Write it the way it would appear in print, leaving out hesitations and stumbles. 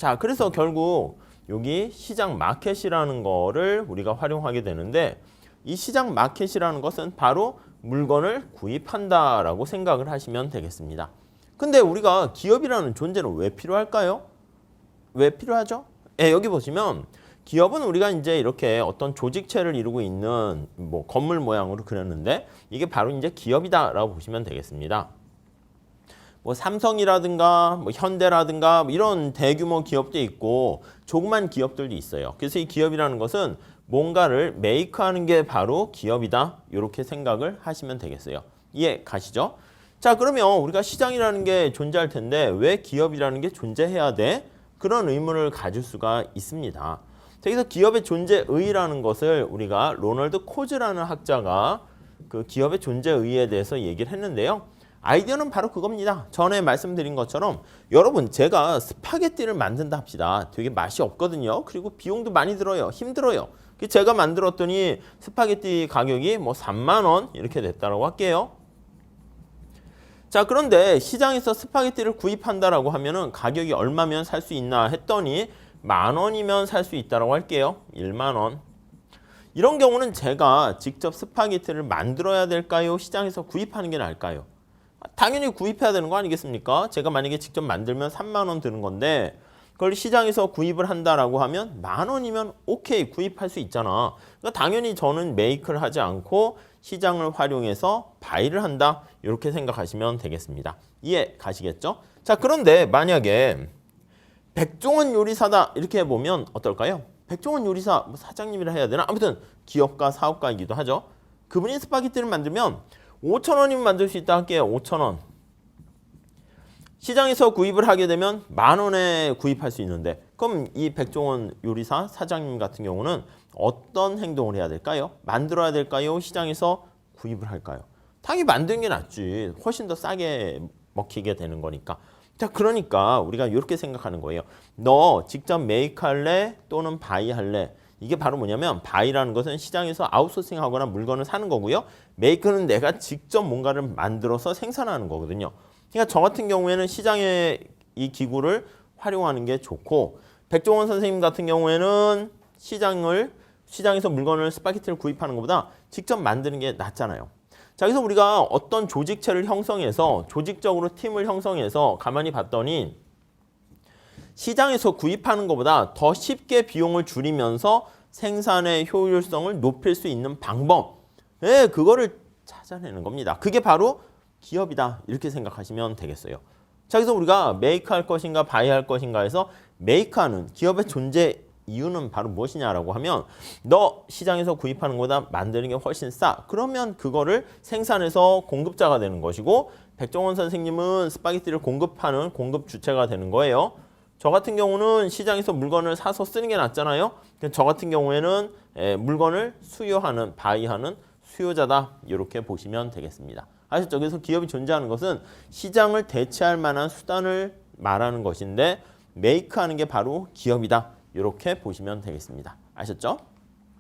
자, 그래서 결국 여기 시장 마켓이라는 거를 우리가 활용하게 되는데 이 시장 마켓이라는 것은 바로 물건을 구입한다라고 생각을 하시면 되겠습니다. 근데 우리가 기업이라는 존재는 왜 필요할까요? 왜 필요하죠? 여기 보시면 기업은 우리가 이제 이렇게 어떤 조직체를 이루고 있는 뭐 건물 모양으로 그렸는데 이게 바로 이제 기업이다라고 보시면 되겠습니다. 뭐 삼성이라든가 뭐 현대라든가 뭐 이런 대규모 기업도 있고 조그만 기업들도 있어요. 그래서 이 기업이라는 것은 뭔가를 메이크하는 게 바로 기업이다. 이렇게 생각을 하시면 되겠어요. 이해 가시죠? 자, 그러면 우리가 시장이라는 게 존재할 텐데 왜 기업이라는 게 존재해야 돼? 그런 의문을 가질 수가 있습니다. 그래서 기업의 존재의라는 것을 우리가 로널드 코즈라는 학자가 그 기업의 존재의에 대해서 얘기를 했는데요. 아이디어는 바로 그겁니다. 전에 말씀드린 것처럼 여러분 제가 스파게티를 만든다 합시다. 되게 맛이 없거든요. 그리고 비용도 많이 들어요. 힘들어요. 제가 만들었더니 스파게티 가격이 뭐 3만 원 이렇게 됐다고 할게요. 자, 그런데 시장에서 스파게티를 구입한다라고 하면은 가격이 얼마면 살 수 있나 했더니 10,000원이면 살 수 있다고 할게요. 1만 원. 이런 경우는 제가 직접 스파게티를 만들어야 될까요? 시장에서 구입하는 게 나을까요? 당연히 구입해야 되는 거 아니겠습니까? 제가 만약에 직접 만들면 3만 원 드는 건데 그걸 시장에서 구입을 한다라고 하면 10,000원이면 오케이 구입할 수 있잖아. 그러니까 당연히 저는 메이크를 하지 않고 시장을 활용해서 바이를 한다. 이렇게 생각하시면 되겠습니다. 이해 가시겠죠? 자, 그런데 만약에 백종원 요리사다 이렇게 보면 어떨까요? 백종원 요리사 뭐 사장님이라 해야 되나? 아무튼 기업가 사업가이기도 하죠. 그분이 스파게티를 만들면 5,000원이면 만들 수 있다 할게요. 5,000원. 시장에서 구입을 하게 되면 10,000원에 구입할 수 있는데 그럼 이 백종원 요리사 사장님 같은 경우는 어떤 행동을 해야 될까요? 만들어야 될까요? 시장에서 구입을 할까요? 당연히 만드는 게 낫지. 훨씬 더 싸게 먹히게 되는 거니까. 자, 그러니까 우리가 이렇게 생각하는 거예요. 너 직접 메이크 할래? 또는 바이 할래? 이게 바로 뭐냐면 바이라는 것은 시장에서 아웃소싱하거나 물건을 사는 거고요. 메이크는 내가 직접 뭔가를 만들어서 생산하는 거거든요. 그러니까 저 같은 경우에는 시장에 이 기구를 활용하는 게 좋고 백종원 선생님 같은 경우에는 시장에서 물건을 스파게티를 구입하는 것보다 직접 만드는 게 낫잖아요. 자, 그래서 우리가 어떤 조직체를 형성해서 조직적으로 팀을 형성해서 가만히 봤더니 시장에서 구입하는 것보다 더 쉽게 비용을 줄이면서 생산의 효율성을 높일 수 있는 방법, 그거를 찾아내는 겁니다. 그게 바로 기업이다 이렇게 생각하시면 되겠어요. 자, 그래서 우리가 메이크 할 것인가 바이 할 것인가 해서 메이크하는 기업의 존재 이유는 바로 무엇이냐라고 하면 너 시장에서 구입하는 것보다 만드는 게 훨씬 싸. 그러면 그거를 생산해서 공급자가 되는 것이고 백종원 선생님은 스파게티를 공급하는 공급 주체가 되는 거예요. 저 같은 경우는 시장에서 물건을 사서 쓰는 게 낫잖아요. 저 같은 경우에는 물건을 수요하는, 바이하는 수요자다. 이렇게 보시면 되겠습니다. 아셨죠? 그래서 기업이 존재하는 것은 시장을 대체할 만한 수단을 말하는 것인데 메이크하는 게 바로 기업이다. 이렇게 보시면 되겠습니다. 아셨죠?